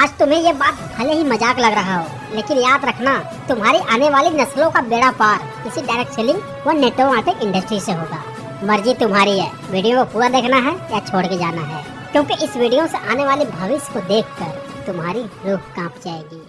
आज तुम्हें ये बात भले ही मजाक लग रहा हो, लेकिन याद रखना तुम्हारी आने वाली नस्लों का बेड़ा पार किसी डायरेक्ट सेलिंग व नेटवर्क इंडस्ट्री से होगा। मर्जी तुम्हारी है, वीडियो को पूरा देखना है या छोड़ के जाना है, क्योंकि इस वीडियो से आने वाले भविष्य को देखकर तुम्हारी रूह कांप जाएगी।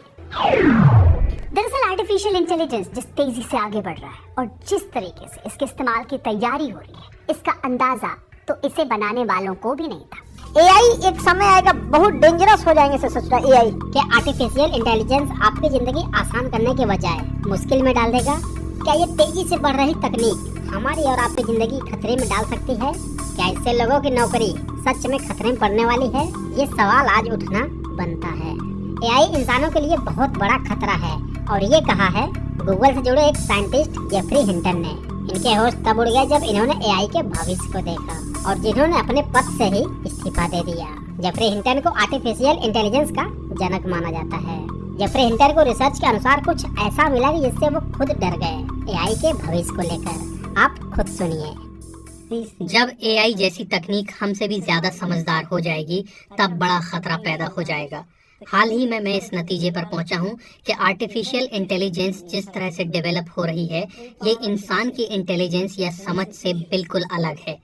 दरअसल आर्टिफिशियल इंटेलिजेंस जिस तेजी से आगे बढ़ रहा है और जिस तरीके से इसके इस्तेमाल की तैयारी हो रही है, इसका अंदाजा तो इसे बनाने वालों को भी नहीं था। एआई एक समय आएगा बहुत डेंजरस हो जाएंगे। सोचना एआई क्या आर्टिफिशियल इंटेलिजेंस आपकी जिंदगी आसान करने के बजाय मुश्किल में डाल देगा? क्या ये तेजी से बढ़ रही तकनीक हमारी और आपकी जिंदगी खतरे में डाल सकती है? क्या इससे लोगों की नौकरी सच में खतरे में पड़ने वाली है? ये सवाल आज उठना बनता है। एआई इंसानों के लिए बहुत बड़ा खतरा है और ये कहा है गूगल से जुड़े एक साइंटिस्ट जेफरी हिंटन ने। इनके होश तब उड़ गए जब इन्होंने एआई के भविष्य को देखा और जिन्होंने अपने पद से ही इस्तीफा दे दिया। जेफरी हिंटन को आर्टिफिशियल इंटेलिजेंस का जनक माना जाता है। जेफरी हिंटन को रिसर्च के अनुसार कुछ ऐसा मिला कि जिससे वो खुद डर गए एआई के भविष्य को लेकर। आप खुद सुनिए। जब एआई जैसी तकनीक हमसे भी ज्यादा समझदार हो जाएगी तब बड़ा खतरा पैदा हो जाएगा। हाल ही में मैं इस नतीजे पर पहुंचा हूं कि आर्टिफिशियल इंटेलिजेंस जिस तरह से डेवलप हो रही है, ये इंसान की इंटेलिजेंस या समझ से बिल्कुल अलग है।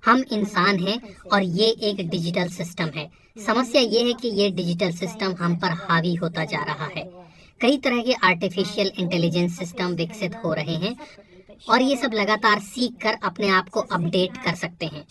हम इंसान हैं और ये एक डिजिटल सिस्टम है। समस्या ये है कि ये डिजिटल सिस्टम हम पर हावी होता जा रहा है। कई तरह के आर्टिफिशियल इंटेलिजेंस सिस्टम विकसित हो रहे हैं और ये सब लगातार सीख कर अपने आप को अपडेट कर सकते हैं।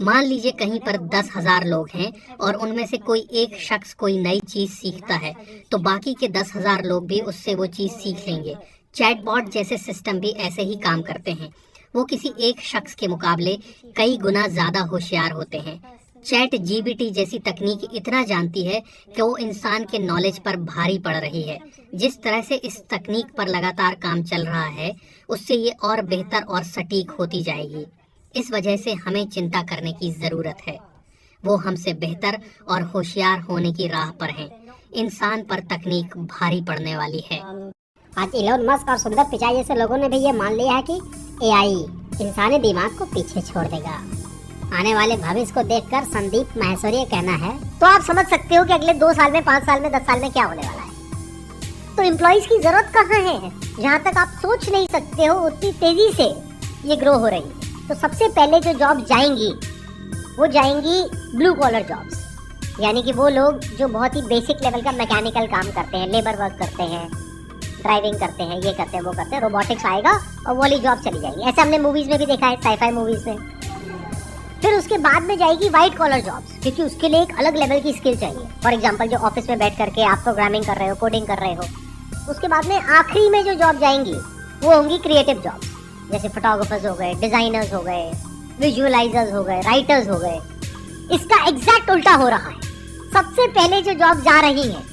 मान लीजिए कहीं पर 10,000 लोग हैं और उनमें से कोई एक शख्स कोई नई चीज सीखता है तो बाकी के 10,000 लोग भी उससे वो चीज सीख लेंगे। चैटबॉट जैसे सिस्टम भी ऐसे ही काम करते हैं। वो किसी एक शख्स के मुकाबले कई गुना ज्यादा होशियार होते हैं। चैट जीपीटी जैसी तकनीक इतना जानती है कि वो इंसान के नॉलेज पर भारी पड़ रही है। जिस तरह से इस तकनीक पर लगातार काम चल रहा है, उससे ये और बेहतर और सटीक होती जाएगी। इस वजह से हमें चिंता करने की जरूरत है। वो हमसे बेहतर और होशियार होने की राह पर हैं। इंसान पर तकनीक भारी पड़ने वाली है। आज इलोन मस्क और सुंदर पिचाई जैसे लोगों ने भी ये मान लिया है कि एआई इंसानी दिमाग को पीछे छोड़ देगा। आने वाले भविष्य को देखकर संदीप माहेश्वरी का कहना है, तो आप समझ सकते हो कि अगले 2 साल में, 5 साल में, 10 साल में क्या होने वाला है। तो एम्प्लॉइज की जरूरत कहाँ है? जहाँ तक आप सोच नहीं सकते हो उतनी तेजी से ये ग्रो हो रही है। तो सबसे पहले जो जॉब जाएंगी वो जाएंगी ब्लू कॉलर जॉब्स, यानी कि वो लोग जो बहुत ही बेसिक लेवल का मैकेनिकल काम करते हैं, लेबर वर्क करते हैं, ड्राइविंग करते हैं, ये करते हैं, वो करते हैं। रोबोटिक्स आएगा और वो वाली जॉब चली जाएगी। ऐसे हमने मूवीज में भी देखा है, साईफाई मूवीज में। फिर उसके बाद में जाएगी व्हाइट कॉलर जॉब्स, क्योंकि उसके लिए एक अलग लेवल की स्किल चाहिए। फॉर एग्जांपल जो ऑफिस में बैठ करके आप प्रोग्रामिंग कर रहे हो, कोडिंग कर रहे हो। उसके बाद में आखिरी में जो जॉब जाएंगी वो होंगी क्रिएटिव जॉब्स, जैसे फोटोग्राफर्स हो गए, डिजाइनर्स हो गए, विजुअलाइजर्स हो गए, राइटर्स हो गए। इसका एग्जैक्ट उल्टा हो रहा है। सबसे पहले जो जॉब जा रही है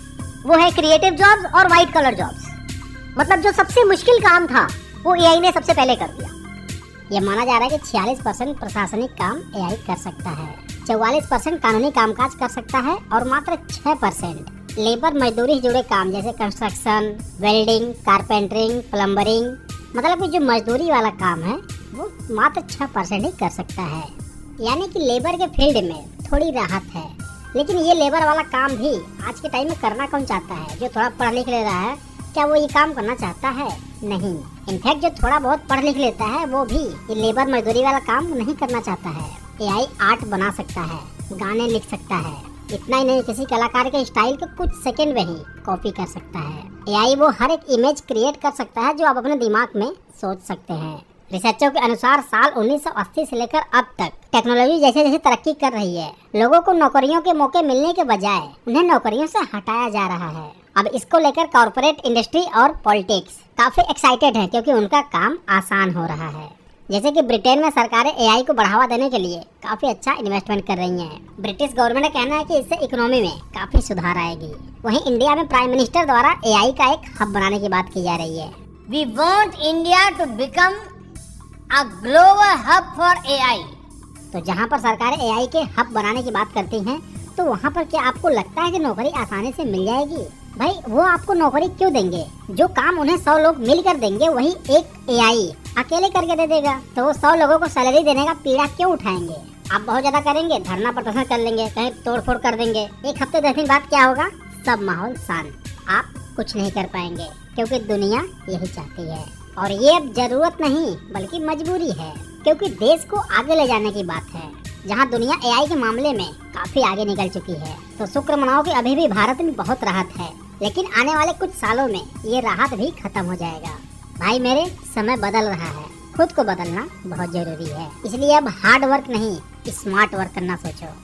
वो है क्रिएटिव जॉब्स और व्हाइट कॉलर जॉब्स। मतलब जो सबसे मुश्किल काम था वो एआई ने सबसे पहले कर दिया। ये माना जा रहा है कि 46% प्रशासनिक काम एआई कर सकता है, 44% कानूनी कामकाज कर सकता है और मात्र 6% लेबर मजदूरी से जुड़े काम जैसे कंस्ट्रक्शन, वेल्डिंग, कारपेंटरिंग, प्लम्बरिंग, मतलब कि जो मजदूरी वाला काम है वो मात्र 6% ही कर सकता है। यानी कि लेबर के फील्ड में थोड़ी राहत है। लेकिन ये लेबर वाला काम भी आज के टाइम में करना कौन चाहता है? जो थोड़ा पढ़ लिख ले रहा है, क्या वो ये काम करना चाहता है? नहीं। इनफैक्ट जो थोड़ा बहुत पढ़ लिख लेता है वो भी ये लेबर मजदूरी वाला काम नहीं करना चाहता है। एआई आर्ट बना सकता है, गाने लिख सकता है, इतना ही नहीं किसी कलाकार के स्टाइल को कुछ सेकंड में ही कॉपी कर सकता है। एआई वो हर एक इमेज क्रिएट कर सकता है जो आप अपने दिमाग में सोच सकते हैं। रिसर्चों के अनुसार साल 1980 से लेकर अब तक टेक्नोलॉजी जैसे जैसे तरक्की कर रही है, लोगों को नौकरियों के मौके मिलने के बजाय उन्हें नौकरियों से हटाया जा रहा है। अब इसको लेकर कॉर्पोरेट इंडस्ट्री और पॉलिटिक्स काफी एक्साइटेड है, क्योंकि उनका काम आसान हो रहा है। जैसे कि ब्रिटेन में सरकारें एआई को बढ़ावा देने के लिए काफी अच्छा इन्वेस्टमेंट कर रही हैं। ब्रिटिश गवर्नमेंट का कहना है कि इससे इकोनॉमी में काफी सुधार आएगी। वहीं इंडिया में प्राइम मिनिस्टर द्वारा एआई का एक हब बनाने की बात की जा रही है। We want India to become a global hub for AI. तो जहाँ पर सरकारें एआई के हब बनाने की बात करती हैं, तो वहाँ पर क्या आपको लगता है कि नौकरी आसानी से मिल जाएगी? भाई वो आपको नौकरी क्यों देंगे? जो काम उन्हें 100 लोग मिलकर देंगे वही एक एआई अकेले करके दे देगा। तो वो 100 लोगों को सैलरी देने का पीड़ा क्यों उठाएंगे? आप बहुत ज्यादा करेंगे, धरना प्रदर्शन कर लेंगे, कहीं तोड़ फोड़ कर देंगे। एक हफ्ते 10 दिन बाद क्या होगा? सब माहौल शांत। आप कुछ नहीं कर पाएंगे क्योंकि दुनिया यही चाहती है, और ये अब जरूरत नहीं बल्कि मजबूरी है, क्योंकि देश को आगे ले जाने की बात है। जहां दुनिया एआई के मामले में काफी आगे निकल चुकी है, तो शुक्र मनाओ कि अभी भी भारत में बहुत राहत है, लेकिन आने वाले कुछ सालों में ये राहत भी खत्म हो जाएगा। भाई मेरे, समय बदल रहा है, खुद को बदलना बहुत जरूरी है। इसलिए अब हार्ड वर्क नहीं, स्मार्ट वर्क करना सोचो।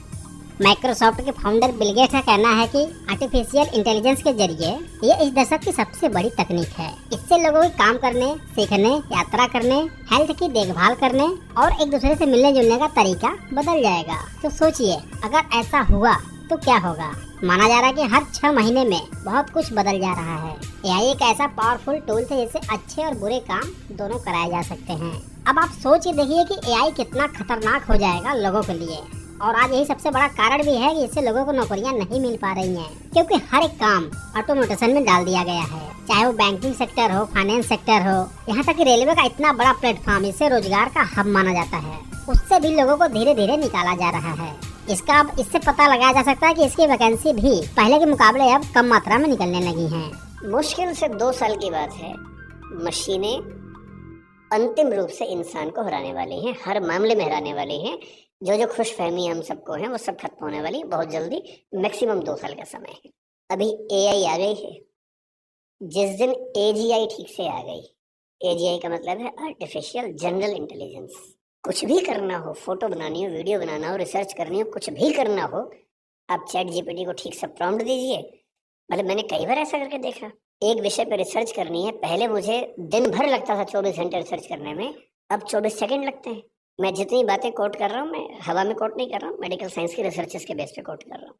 माइक्रोसॉफ्ट के फाउंडर बिल गेट्स का कहना है कि आर्टिफिशियल इंटेलिजेंस के जरिए ये इस दशक की सबसे बड़ी तकनीक है। इससे लोगों के काम करने, सीखने, यात्रा करने, हेल्थ की देखभाल करने और एक दूसरे से मिलने जुलने का तरीका बदल जाएगा। तो सोचिए, अगर ऐसा हुआ तो क्या होगा। माना जा रहा है कि हर 6 महीने में बहुत कुछ बदल जा रहा है। एआई एक ऐसा पावरफुल टूल है जिससे अच्छे और बुरे काम दोनों कराए जा सकते हैं। अब आप सोच के देखिए कि एआई कितना खतरनाक हो जाएगा लोगों के लिए। और आज यही सबसे बड़ा कारण भी है कि इससे लोगों को नौकरियां नहीं मिल पा रही हैं, क्योंकि हर एक काम ऑटोमेशन में डाल दिया गया है। चाहे वो बैंकिंग सेक्टर हो, फाइनेंस सेक्टर हो, यहाँ तक कि रेलवे का इतना बड़ा प्लेटफॉर्म इससे रोजगार का हब माना जाता है, उससे भी लोगों को धीरे धीरे निकाला जा रहा है। इसका अब इससे पता लगाया जा सकता है कि इसकी वैकेंसी भी पहले के मुकाबले अब कम मात्रा में निकलने लगी हैं। मुश्किल से 2 साल की बात है, मशीनें अंतिम रूप से इंसान को हराने वाली हैं, हर मामले में हराने वाली हैं। जो खुशफहमी हम सबको है वो सब खत्म होने वाली बहुत जल्दी, मैक्सिमम 2 साल का समय है। अभी एआई आ गई है, जिस दिन एजीआई ठीक से आ गई, एजीआई का मतलब है आर्टिफिशियल जनरल इंटेलिजेंस। कुछ भी करना हो, फोटो बनानी हो, वीडियो बनाना हो, रिसर्च करनी हो, कुछ भी करना हो, आप चैट जीपीटी को ठीक से प्रॉम्प्ट दीजिए। मतलब मैंने कई बार ऐसा करके देखा, एक विषय पे रिसर्च करनी है, पहले मुझे दिन भर लगता था 24 घंटे रिसर्च करने में, अब 24 सेकंड लगते हैं। मैं जितनी बातें कोट कर रहा हूँ, मैं हवा में कोट नहीं कर रहा हूँ, मेडिकल साइंस की रिसर्चेस के बेस पे कोट कर रहा हूँ।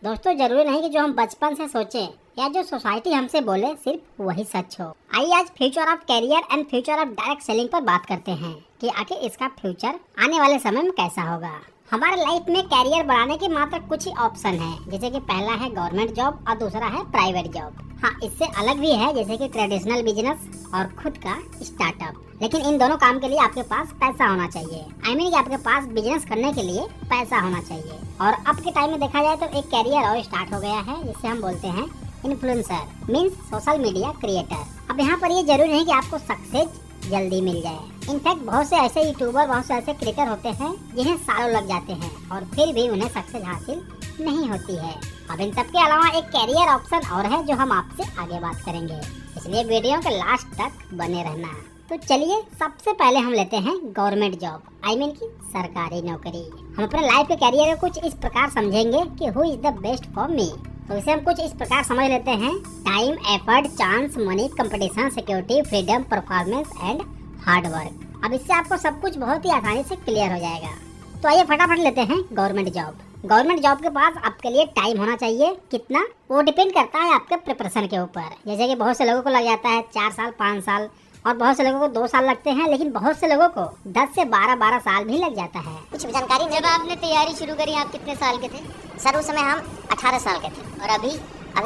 दोस्तों, जरूरी नहीं कि जो हम बचपन से सोचें या जो सोसाइटी हमसे बोले सिर्फ वही सच हो। आइए आज future of career and future of direct selling पर बात करते हैं कि आखिर इसका फ्यूचर आने वाले समय में कैसा होगा। हमारे लाइफ में कैरियर बढ़ाने के मात्र कुछ ही ऑप्शन है, जैसे कि पहला है गवर्नमेंट जॉब और दूसरा है प्राइवेट जॉब। हाँ, इससे अलग भी है, जैसे कि ट्रेडिशनल बिजनेस और खुद का स्टार्टअप। लेकिन इन दोनों काम के लिए आपके पास पैसा होना चाहिए। आई मीन कि आपके पास बिजनेस करने के लिए पैसा होना चाहिए। और अब के टाइम में देखा जाए तो एक कैरियर और स्टार्ट हो गया है, जिसे हम बोलते हैं influencer, means social media creator. अब यहाँ पर ये जरूरी नहीं कि आपको सक्सेस जल्दी मिल जाए। इनफैक्ट बहुत से ऐसे यूट्यूबर, बहुत से ऐसे क्रिएटर होते हैं जिन्हें सालों लग जाते हैं और फिर भी उन्हें सक्सेस हासिल नहीं होती है। अब इन सब के अलावा एक कैरियर ऑप्शन और है जो हम आपसे आगे बात करेंगे, इसलिए वीडियो के लास्ट तक बने रहना। तो चलिए, सबसे पहले हम लेते हैं गवर्नमेंट जॉब, आई मीन की सरकारी नौकरी। हम अपने लाइफ के कैरियर को कुछ इस प्रकार समझेंगे कि who is the best for me. तो इसे हम कुछ इस प्रकार समझ लेते हैं: time, effort, chance, money, competition, security, freedom, performance and hard work. अब इससे आपको सब कुछ बहुत ही आसानी से क्लियर हो जाएगा। तो आइए फटाफट लेते हैं गवर्नमेंट जॉब। गवर्नमेंट जॉब के पास आपके लिए टाइम होना चाहिए। कितना, वो डिपेंड करता है आपके प्रिपरेशन के ऊपर। जैसे कि बहुत से लोगों को लग जाता है 4 साल, 5 साल, और बहुत से लोगों को 2 साल लगते हैं, लेकिन बहुत से लोगों को 10 से 12 साल भी लग जाता है। कुछ जानकारी, जब आपने तैयारी शुरू करी आप कितने साल के थे? सर उस समय हम 18 साल के थे, और अभी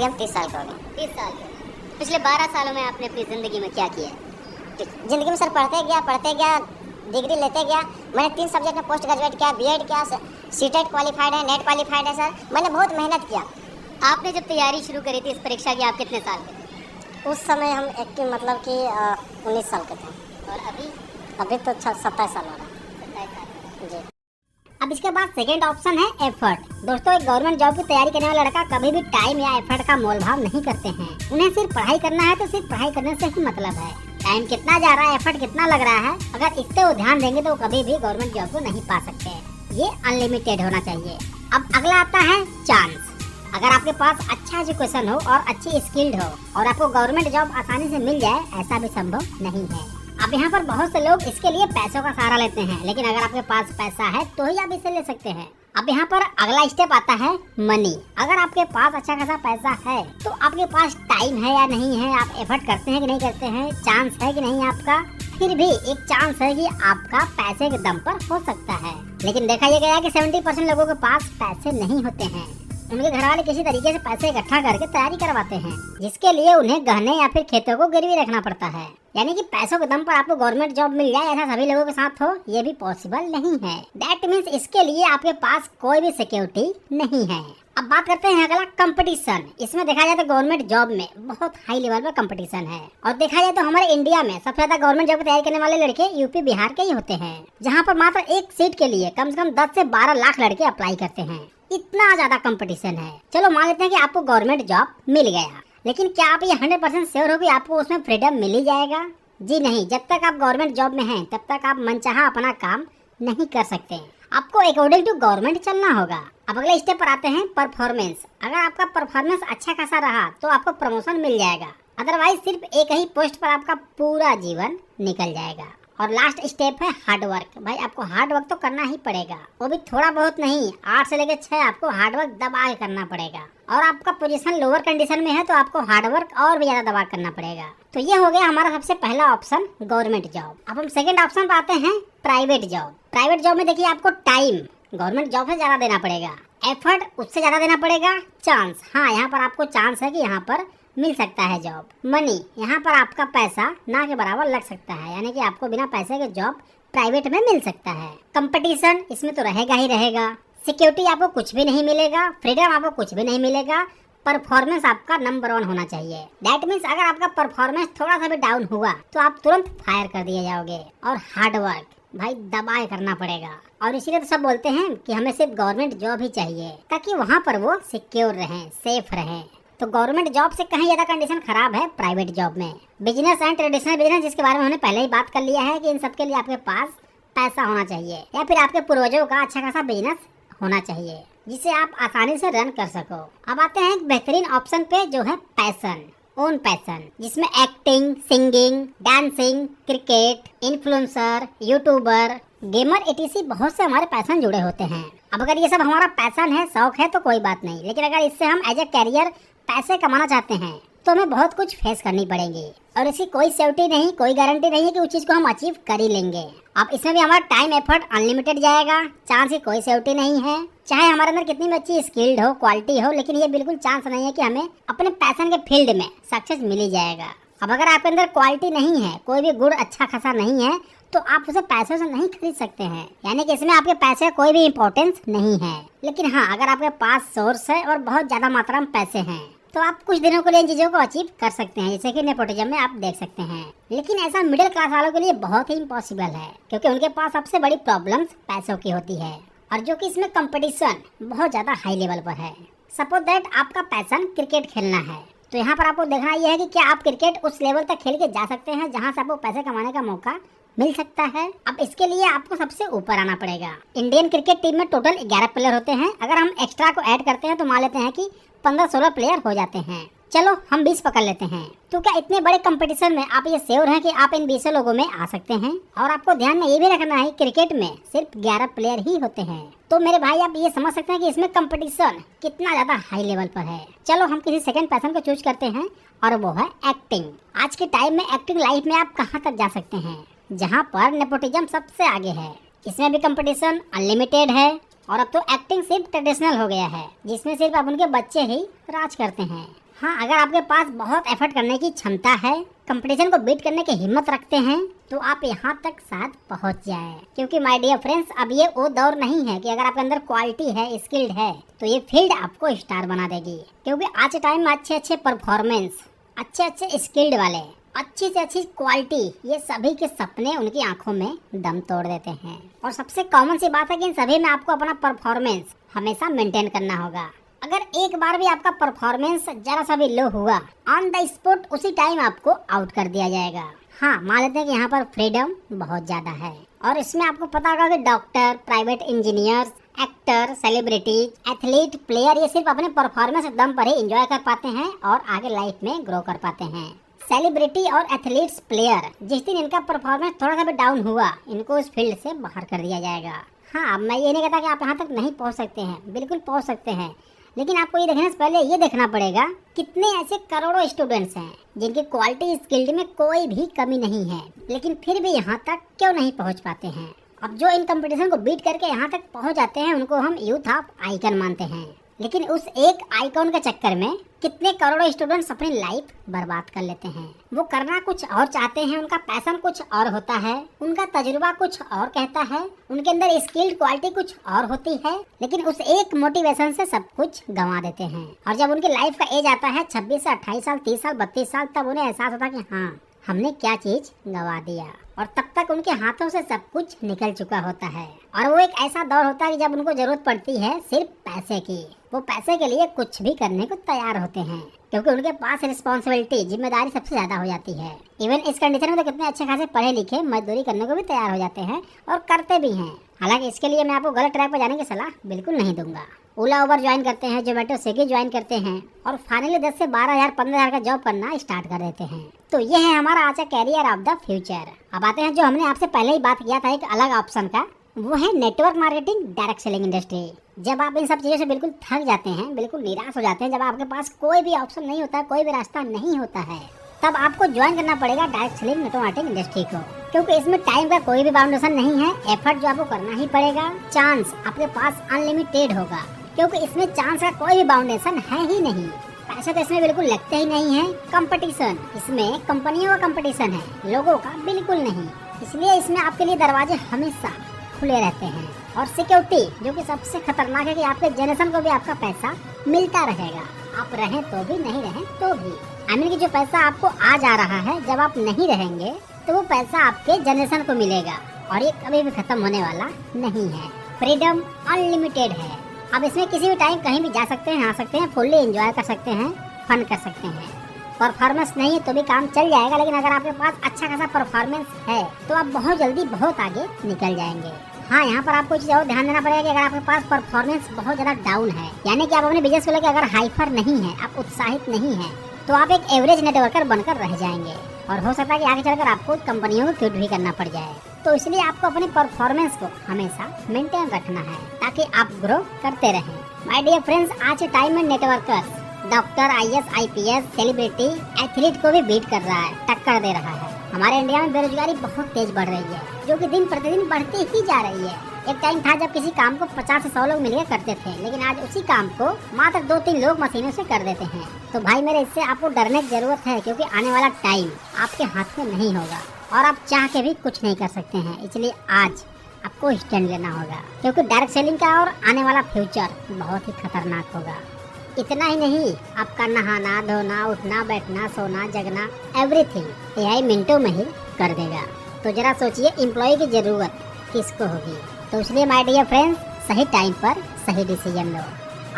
हम 30 साल के हो गए। 30 साल के। पिछले 12 सालों में आपने अपनी जिंदगी में क्या किया? जिंदगी में सर पढ़ते गया, डिग्री लेते गया। मैंने 3 सब्जेक्ट में पोस्ट ग्रेजुएट किया, बीएड किया, सीटेट क्वालिफाइड है, नेट क्वालिफाइड है सर। मैंने बहुत मेहनत किया। आपने जब तैयारी शुरू करी थी इस परीक्षा की, आप कितने साल के थे? उस समय हम 19 साल के थे, और अभी तो 27 साल हो रहा है जी। अब इसके बाद सेकंड ऑप्शन है एफर्ट। दोस्तों, एक गवर्नमेंट जॉब की तैयारी करने वाला लड़का कभी भी टाइम या एफर्ट का मोल भाव नहीं करते हैं। उन्हें सिर्फ पढ़ाई करना है तो सिर्फ पढ़ाई करने से ही मतलब है। टाइम कितना जा रहा है, एफर्ट कितना लग रहा है, अगर इस पे वो ध्यान देंगे तो कभी भी गवर्नमेंट जॉब को नहीं पा सकते। ये अनलिमिटेड होना चाहिए। अब अगला आता है चांस। अगर आपके पास अच्छा एजुकेशन हो और अच्छी स्किल्ड हो और आपको गवर्नमेंट जॉब आसानी से मिल जाए, ऐसा भी संभव नहीं है। अब यहाँ पर बहुत से लोग इसके लिए पैसों का सहारा लेते हैं, लेकिन अगर आपके पास पैसा है तो ही आप इसे ले सकते हैं। अब यहाँ पर अगला स्टेप आता है मनी। अगर आपके पास अच्छा खासा पैसा है तो आपके पास टाइम है या नहीं है, आप एफर्ट करते हैं कि नहीं करते हैं, चांस है कि नहीं आपका, फिर भी एक चांस है कि आपका पैसे के दम पर हो सकता है। लेकिन देखा यह गया कि 70% लोगों के पास पैसे नहीं होते हैं। उनके घर वाले किसी तरीके से पैसे इकट्ठा करके तैयारी करवाते हैं, जिसके लिए उन्हें गहने या फिर खेतों को गिरवी रखना पड़ता है। यानी कि पैसों के दम पर आपको गवर्नमेंट जॉब मिल जाए, ऐसा सभी लोगों के साथ हो, ये भी पॉसिबल नहीं है। दैट मीन्स इसके लिए आपके पास कोई भी सिक्योरिटी नहीं है। अब बात करते हैं अगला, कंपटीशन। इसमें देखा जाए तो गवर्नमेंट जॉब में बहुत हाई लेवल पर कंपटीशन है, और देखा जाए तो हमारे इंडिया में सबसे ज्यादा गवर्नमेंट जॉब की तैयारी करने वाले लड़के यूपी बिहार के ही होते हैं, जहाँ पर मात्र एक सीट के लिए कम से कम 10 से 12 लाख लड़के अप्लाई करते हैं। इतना ज्यादा कंपटीशन है। चलो मान लेते हैं कि आपको गवर्नमेंट जॉब मिल गया, लेकिन क्या आप ये 100% श्योर हो कि आपको उसमें फ्रीडम मिल ही जाएगा? जी नहीं। जब तक आप गवर्नमेंट जॉब में हैं तब तक आप मनचाहा अपना काम नहीं कर सकते। आपको अकॉर्डिंग टू गवर्नमेंट चलना होगा। अब अगले स्टेप पर आते हैं, परफॉर्मेंस। अगर आपका परफॉर्मेंस अच्छा खासा रहा तो आपको प्रमोशन मिल जाएगा, अदरवाइज सिर्फ एक ही पोस्ट पर आपका पूरा जीवन निकल जाएगा। और लास्ट स्टेप है हार्डवर्क। भाई आपको हार्डवर्क तो करना ही पड़ेगा, वो भी थोड़ा बहुत नहीं, 8 से लेकर 6 आपको हार्डवर्क दबा के करना पड़ेगा। और आपका पोजीशन लोअर कंडीशन में है तो आपको हार्डवर्क और भी ज्यादा दबा करना पड़ेगा। तो ये हो गया हमारा सबसे पहला ऑप्शन, गवर्नमेंट जॉब। अब हम सेकंड ऑप्शन पर आते हैं, प्राइवेट जॉब। प्राइवेट जॉब में देखिए आपको टाइम गवर्नमेंट जॉब से ज्यादा देना पड़ेगा, एफर्ट उससे ज्यादा देना पड़ेगा, चांस, हाँ यहाँ पर आपको चांस है कि यहाँ पर मिल सकता है जॉब। मनी, यहाँ पर आपका पैसा ना के बराबर लग सकता है, यानी कि आपको बिना पैसे के जॉब प्राइवेट में मिल सकता है। कंपटीशन इसमें तो रहेगा ही रहेगा। सिक्योरिटी आपको कुछ भी नहीं मिलेगा, फ्रीडम आपको कुछ भी नहीं मिलेगा। परफॉर्मेंस आपका नंबर 1 होना चाहिए। दैट मीन्स अगर आपका परफॉर्मेंस थोड़ा सा भी डाउन हुआ तो आप तुरंत फायर कर दिए जाओगे। और हार्डवर्क भाई दबाए करना पड़ेगा। और इसीलिए तो सब बोलते हैं कि हमें सिर्फ गवर्नमेंट जॉब ही चाहिए, ताकि वहाँ पर वो सिक्योर रहें, सेफ रहें। तो गवर्नमेंट जॉब से कहीं ज्यादा कंडीशन खराब है प्राइवेट जॉब में। बिजनेस एंड ट्रेडिशनल बिजनेस, जिसके बारे में हमने पहले ही बात कर लिया है कि इन सब के लिए आपके पास पैसा होना चाहिए, या फिर आपके पूर्वजों का अच्छा खासा बिजनेस होना चाहिए जिसे आप आसानी से रन कर सको। अब आते हैं एक बेहतरीन ऑप्शन पे, जो है पैशन, ओन पैशन, जिसमें acting, singing, dancing, cricket, influencer, YouTuber, gamer etc बहुत से हमारे पैशन जुड़े होते हैं। अब अगर ये सब हमारा पैशन है, शौक है, तो कोई बात नहीं, लेकिन अगर इससे हम एज ए कैरियर पैसे कमाना चाहते हैं तो हमें बहुत कुछ फेस करनी पड़ेगी, और इसकी कोई सेफ्टी नहीं, कोई गारंटी नहीं है कि उस चीज को हम अचीव कर ही लेंगे। अब इसमें भी हमारा टाइम एफर्ट अनलिमिटेड जाएगा, चांस की कोई सेफ्टी नहीं है। चाहे हमारे अंदर कितनी भी अच्छी स्किल्ड हो, क्वालिटी हो, लेकिन ये बिल्कुल चांस नहीं है कि हमें अपने पैशन के फील्ड में सक्सेस मिल ही जाएगा। अब अगर आपके अंदर क्वालिटी नहीं है, कोई भी गुण अच्छा खासा नहीं है, तो आप उसे पैसे से नहीं खरीद सकते हैं, यानी कि इसमें आपके पैसे का कोई भी इम्पोर्टेंस नहीं है। लेकिन हाँ, अगर आपके पास सोर्स है और बहुत ज्यादा मात्रा में पैसे हैं तो आप कुछ दिनों के लिए इन चीजों को अचीव कर सकते हैं, जैसे कि नेपोटिज्म में आप देख सकते हैं। लेकिन ऐसा मिडिल क्लास वालों के लिए बहुत ही इम्पॉसिबल है, क्योंकि उनके पास सबसे बड़ी प्रॉब्लम्स पैसों की होती है, और जो कि इसमें कंपटीशन बहुत ज्यादा हाई लेवल पर है। सपोज दैट आपका पैशन क्रिकेट खेलना है, तो यहाँ पर आपको देखना यह है कि क्या आप क्रिकेट उस लेवल तक खेल के जा सकते हैं जहाँ से आपको पैसे कमाने का मौका मिल सकता है। अब इसके लिए आपको सबसे ऊपर आना पड़ेगा। इंडियन क्रिकेट टीम में टोटल 11 प्लेयर होते हैं, अगर हम एक्स्ट्रा को ऐड करते हैं तो मान लेते हैं कि 15-16 प्लेयर हो जाते हैं। चलो हम 20 पकड़ लेते हैं। तो क्या इतने बड़े कंपटीशन में आप ये श्योर हैं कि आप इन 20 लोगों में आ सकते हैं? और आपको ध्यान में ये भी रखना है, क्रिकेट में सिर्फ 11 प्लेयर ही होते हैं। तो मेरे भाई आप ये समझ सकते हैं कि इसमें कंपटीशन कितना ज्यादा हाई लेवल पर है। चलो हम किसी सेकंड पैशन को चूज करते हैं, और वो है एक्टिंग। आज के टाइम में एक्टिंग लाइफ में आप कहाँ तक जा सकते हैं, जहाँ पर नेपोटिज्म सबसे आगे है। इसमें भी कंपटीशन अनलिमिटेड है, और अब तो एक्टिंग सिर्फ ट्रेडिशनल हो गया है, जिसमें सिर्फ अब उनके बच्चे ही राज करते हैं। हाँ, अगर आपके पास बहुत एफर्ट करने की क्षमता है, कंपटीशन को बीट करने की हिम्मत रखते हैं, तो आप यहाँ तक शायद पहुँच जाएं। क्योंकि माय डियर फ्रेंड्स, अब ये वो दौर नहीं है कि अगर आपके अंदर क्वालिटी है, स्किल्ड है, तो ये फील्ड आपको स्टार बना देगी। क्योंकि आज के टाइम में अच्छे परफॉर्मेंस, अच्छे स्किल्ड वाले, अच्छी से अच्छी क्वालिटी, ये सभी के सपने उनकी आंखों में दम तोड़ देते हैं। और सबसे कॉमन सी बात है कि इन सभी में आपको अपना परफॉर्मेंस हमेशा मेंटेन करना होगा। अगर एक बार भी आपका परफॉर्मेंस जरा सा भी लो हुआ, ऑन द स्पॉट उसी टाइम आपको आउट कर दिया जाएगा। हाँ, मान लेते हैं कि यहाँ पर फ्रीडम बहुत ज्यादा है, और इसमें आपको पता होगा कि doctor, private engineers, actor, celebrities, athlete, player, ये सिर्फ अपने परफॉर्मेंस दम पर ही एंजॉय कर पाते हैं और आगे लाइफ में ग्रो कर पाते हैं। सेलिब्रिटी और एथलीट्स, प्लेयर, जिस दिन इनका परफॉर्मेंस थोड़ा सा भी डाउन हुआ, इनको उस फील्ड से बाहर कर दिया जाएगा। हाँ, अब मैं ये नहीं कहता कि आप यहाँ तक नहीं पहुँच सकते हैं, बिल्कुल पहुँच सकते हैं, लेकिन आपको ये देखने से पहले ये देखना पड़ेगा कितने ऐसे करोड़ों स्टूडेंट्स हैं जिनकी क्वालिटी स्किल्ड में कोई भी कमी नहीं है, लेकिन फिर भी यहाँ तक क्यों नहीं पहुँच पाते हैं। अब जो इन कंपटीशन को बीट करके यहाँ तक पहुँच जाते हैं, उनको हम यूथ ऑफ आइकन मानते हैं। लेकिन उस एक आइकॉन के चक्कर में कितने करोड़ों स्टूडेंट्स अपनी लाइफ बर्बाद कर लेते हैं। वो करना कुछ और चाहते हैं, उनका पैशन कुछ और होता है, उनका तजुर्बा कुछ और कहता है, उनके अंदर स्किल्ड क्वालिटी कुछ और होती है, लेकिन उस एक मोटिवेशन से सब कुछ गंवा देते हैं। और जब उनकी लाइफ का एज आता है 26 से 28 साल, 30 साल, 32 साल, तब उन्हें एहसास होता है कि हाँ, हमने क्या चीज गंवा दिया। और तब तक उनके हाथों से सब कुछ निकल चुका होता है। और वो एक ऐसा दौर होता है कि जब उनको जरूरत पड़ती है सिर्फ पैसे की। वो पैसे के लिए कुछ भी करने को तैयार होते हैं, क्योंकि उनके पास रिस्पॉन्सिबिलिटी, जिम्मेदारी सबसे ज्यादा हो जाती है। इवन इस कंडीशन में तो कितने अच्छे खासे पढ़े लिखे मजदूरी करने को भी तैयार हो जाते हैं और करते भी हैं। हालांकि इसके लिए मैं आपको गलत ट्रैक पर जाने की सलाह बिल्कुल नहीं दूंगा। ओला उबर ज्वाइन करते हैं, जोमेटो स्विगी ज्वाइन करते हैं और फाइनली 10 से 12,000 15,000 का जॉब करना स्टार्ट कर देते हैं। तो ये है हमारा आज का कैरियर ऑफ द फ्यूचर। अब आते हैं जो हमने आपसे पहले ही बात किया था एक अलग ऑप्शन का, वो है network marketing, direct selling industry. जब आप इन सब चीजों से बिल्कुल थक जाते हैं, बिल्कुल निराश हो जाते हैं, जब आपके पास कोई भी ऑप्शन नहीं होता, कोई भी रास्ता नहीं होता है, तब आपको ज्वाइन करना पड़ेगा direct selling network marketing industry को। क्योंकि इसमें टाइम का कोई भी बाउंडेशन नहीं है, एफर्ट जो आपको करना ही पड़ेगा, चांस आपके पास अनलिमिटेड होगा, क्योंकि इसमें चांस का कोई भी बाउंडेशन है ही नहीं। पैसे तो इसमें बिल्कुल लगते ही नहीं है। कंपटीशन, इसमें कंपनियों का कंपटीशन है, लोगों का बिल्कुल नहीं। इसलिए इसमें आपके लिए दरवाजे हमेशा खुले रहते हैं। और सिक्योरिटी जो कि सबसे खतरनाक है कि आपके जनरेशन को भी आपका पैसा मिलता रहेगा, आप रहें तो भी, नहीं रहें तो भी। आई मीन कि जो पैसा आपको आ जा रहा है, जब आप नहीं रहेंगे तो वो पैसा आपके जनरेशन को मिलेगा और ये कभी भी खत्म होने वाला नहीं है। फ्रीडम अनलिमिटेड है। आप इसमें किसी भी टाइम कहीं भी जा सकते हैं, आ सकते हैं, फुल्ली एंजॉय कर सकते हैं, फन कर सकते हैं। परफॉर्मेंस नहीं है तो भी काम चल जाएगा, लेकिन अगर आपके पास अच्छा खासा परफॉर्मेंस है तो आप बहुत जल्दी बहुत आगे निकल जाएंगे। हाँ, यहाँ पर आपको चीज और ध्यान देना पड़ेगा कि अगर आपके पास परफॉर्मेंस बहुत ज्यादा डाउन है, यानी कि आप अपने बिजनेस को लेकर अगर हाइपर नहीं है, आप उत्साहित नहीं है, तो आप एक एवरेज नेटवर्कर बनकर रह जाएंगे और हो सकता है कि आगे चलकर आपको कंपनियों को क्विट भी करना पड़ जाए। तो इसलिए आपको अपनी परफॉर्मेंस को हमेशा मेंटेन रखना है ताकि आप ग्रो करते रहें। माय डियर फ्रेंड्स, आज के टाइम में networkers doctor, IAS, IPS, celebrity, athlete को भी बीट कर रहा है, टक्कर दे रहा है। हमारे इंडिया में बेरोजगारी बहुत तेज बढ़ रही है, जो कि दिन प्रतिदिन बढ़ती ही जा रही है। एक टाइम था जब किसी काम को 50 से 100 लोग मिलकर करते थे, लेकिन आज उसी काम को मात्र 2-3 लोग मशीनों से कर देते हैं। तो भाई मेरे, इससे आपको डरने की जरूरत है, क्योंकि आने वाला टाइम आपके हाथ में नहीं होगा और आप चाह के भी कुछ नहीं कर सकते हैं। इसलिए आज आपको स्टैंड लेना होगा, क्योंकि डायरेक्ट सेलिंग का और आने वाला फ्यूचर बहुत ही खतरनाक होगा। इतना ही नहीं, आपका नहाना, धोना, उठना, बैठना, सोना, जगना, एवरीथिंग AI मिनटों में ही कर देगा। तो जरा सोचिए, एम्प्लॉय की जरूरत किसको होगी। तो इसलिए माय डियर फ्रेंड्स, सही टाइम पर सही डिसीजन लो।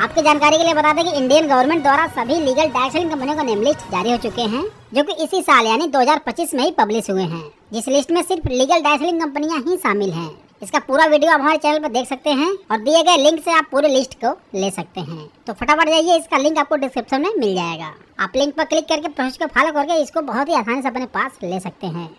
आपकी जानकारी के लिए बता दें कि इंडियन गवर्नमेंट द्वारा सभी लीगल डायरेक्ट सेलिंग कंपनियों का नेम लिस्ट जारी हो चुके हैं, जो कि इसी साल यानी 2025 में ही पब्लिश हुए हैं, जिस लिस्ट में सिर्फ लीगल डायरेक्ट सेलिंग कंपनियां ही शामिल हैं। इसका पूरा वीडियो आप हमारे चैनल पर देख सकते हैं और दिए गए लिंक से आप पूरी लिस्ट को ले सकते हैं। तो फटाफट जाइए, इसका लिंक आपको डिस्क्रिप्शन में मिल जाएगा। आप लिंक पर क्लिक करके प्रोसेस को फॉलो करके इसको बहुत ही आसानी से अपने पास ले सकते हैं।